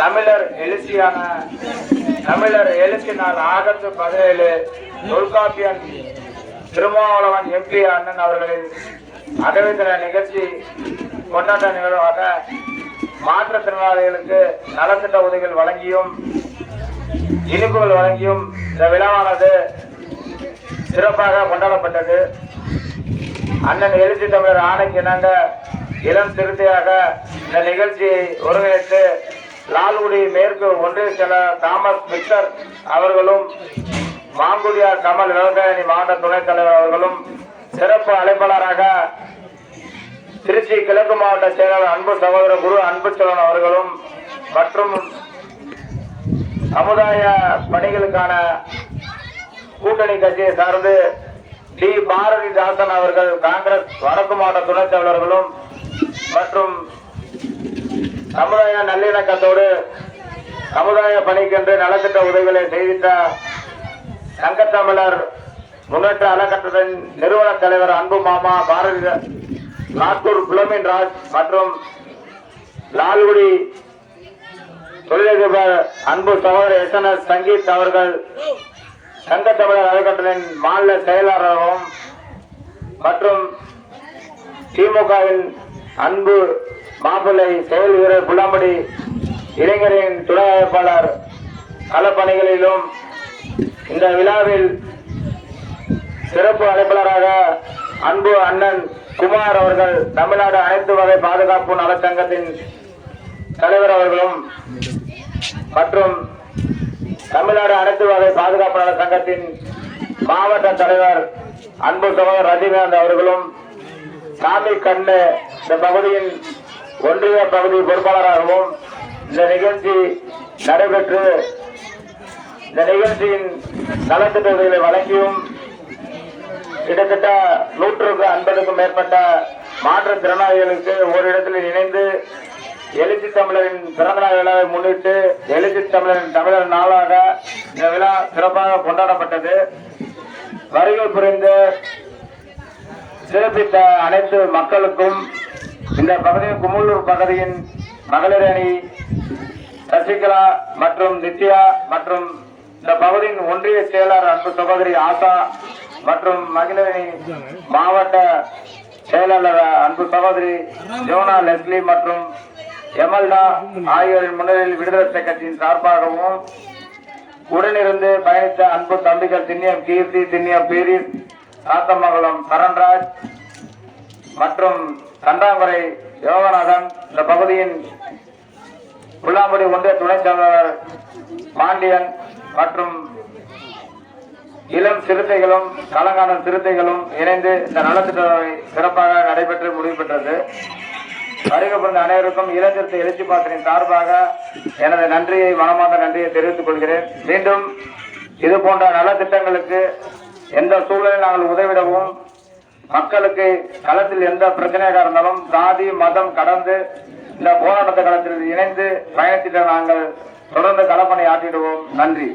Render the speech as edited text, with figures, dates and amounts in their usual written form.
தமிழர் எழுச்சி நாள் ஆகஸ்ட் 17 தொல்காப்பியன் திருமாவளவன் எம்பி அண்ணன் அவர்களின் அகவிதின நிகழ்ச்சி கொண்டாட்ட நிகழ்வாக மாற்றுத்திறனாளிகளுக்கு நலத்திட்ட உதவிகள் வழங்கியும் இனிப்புகள் வழங்கியும் இந்த விழாவானது சிறப்பாக கொண்டாடப்பட்டது. அண்ணன் எழுச்சி தமிழர் ஆணைக்கு இணங்க இளம் சிறுத்தையாக இந்த நிகழ்ச்சியை ஒருங்கிணைத்து லால்குடி மேற்கு ஒன்றிய செயலர் தாமஸ் விக்டர் அவர்களும் மாங்குடியார் கமல் விவசாயி மாவட்ட துணைத் தலைவர் அவர்களும் சிறப்பு அழைப்பாளராக திருச்சி கிழக்கு மாவட்ட செயலாளர் அன்பு சகோதரர் குரு அன்புச்செல்வன் அவர்களும் மற்றும் சமுதாய பணிகளுக்கான கூட்டணி கட்சியை சார்ந்து டி பாரதிதாசன் அவர்கள் காங்கிரஸ் வடக்கு மாவட்ட துணைத் தலைவர்களும் மற்றும் சமுதாய நல்லிணக்கத்தோடு சமுதாய பணிக்கென்று நலத்திட்ட உதவிகளை செய்திட்ட சங்கத்தமிழர் முன்னேற்ற அறக்கட்டளையின் நிறுவன தலைவர் அன்பு மாமா பாரதி நாட்டூர் புலமின் ராஜ் மற்றும் லால்குடி தொழிலதிபர் அன்பு சகோதரர் எஸ் சங்கீத் அவர்கள் சங்கத்தமிழர் அறக்கட்டளையின் மாநில செயலாளரும் மற்றும் திமுகவின் அன்பு மாப்பிள்ளை செயல் வீரர் புல்லாம்படி இளைஞரின் துணை அமைப்பாளர் களப்பணிகளிலும் இந்த விழாவில் சிறப்பு அழைப்பாளராக அன்பு அண்ணன் குமார் அவர்கள் தமிழ்நாடு அனைத்து வகை பாதுகாப்பு நலச்சங்கத்தின் தலைவர் அவர்களும் மற்றும் தமிழ்நாடு அனைத்து வகை பாதுகாப்பு நல சங்கத்தின் மாவட்ட தலைவர் அன்பு சகோதரர் ரஜினிகாந்த் அவர்களும் சாமி கண்ணு இந்த பகுதியின் ஒன்றிய பகுதி பொறுப்பாளராகவும் இந்த நிகழ்ச்சி நடைபெற்று இந்த நிகழ்ச்சியின் நலத்திட்ட உதவிகளை வழங்கியும் கிட்டத்தட்ட 150க்கும் மேற்பட்ட மாற்றுத்திறனாளிகளுக்கு ஓரிடத்தில் இணைந்து எழுச்சி தமிழரின் பிறந்த நாள் விழாவை முன்னிட்டு எழுச்சி தமிழரின் தமிழர் நாளாக இந்த விழா சிறப்பாக கொண்டாடப்பட்டது. வருகை புரிந்து சிறப்பித்த அனைத்து மக்களுக்கும் இந்த பகுதியின் குமுளூர் பகுதியின் மகளிர் அணி சசிகலா மற்றும் நித்யா மற்றும் இந்த பகுதியின் ஒன்றிய செயலாளர் அன்பு சகோதரி ஆசா மற்றும் மகளிர் அணி மாவட்ட செயலாளர் அன்பு சகோதரி ஜோனா லெஸ்லி மற்றும் எமல்டா ஆகியோரின் முன்னிலையில் விடுதலை கட்சியின் சார்பாகவும் உடனிருந்து பயணித்த அன்பு தம்பிகள் திண்ணியம் கீர்த்தி, திண்ணியம் பீரிஸ், சாத்தமங்கலம் சரண்ராஜ் மற்றும் கண்டாங்குறை யோகநாதன், இந்த பகுதியின் புல்லாம்படி ஒன்றிய துணைத் தலைவர் பாண்டியன் மற்றும் இளம் சிறுத்தைகளும் கலங்கானம் சிறுத்தைகளும் இணைந்து இந்த நலத்திட்டத்தை சிறப்பாக நடைபெற்று முடிவு பெற்றது. வருகை புரிந்த அனைவருக்கும் இளஞ்சிறுத்தை எழுச்சி பாசனின் சார்பாக எனது நன்றியை மனமார்ந்த நன்றியை தெரிவித்துக் கொள்கிறேன். மீண்டும் இது போன்ற நலத்திட்டங்களுக்கு எந்த சூழலில் நாங்கள் உதவிடவும் மக்களுக்கு களத்தில் எந்த பிரச்சனையாக இருந்தாலும் சாதி மதம் கடந்து இந்த போராட்ட களத்தில் இணைந்து பயணத்திட்ட நாங்கள் தொடர்ந்து களப்பணி ஆற்றிடுவோம். நன்றி.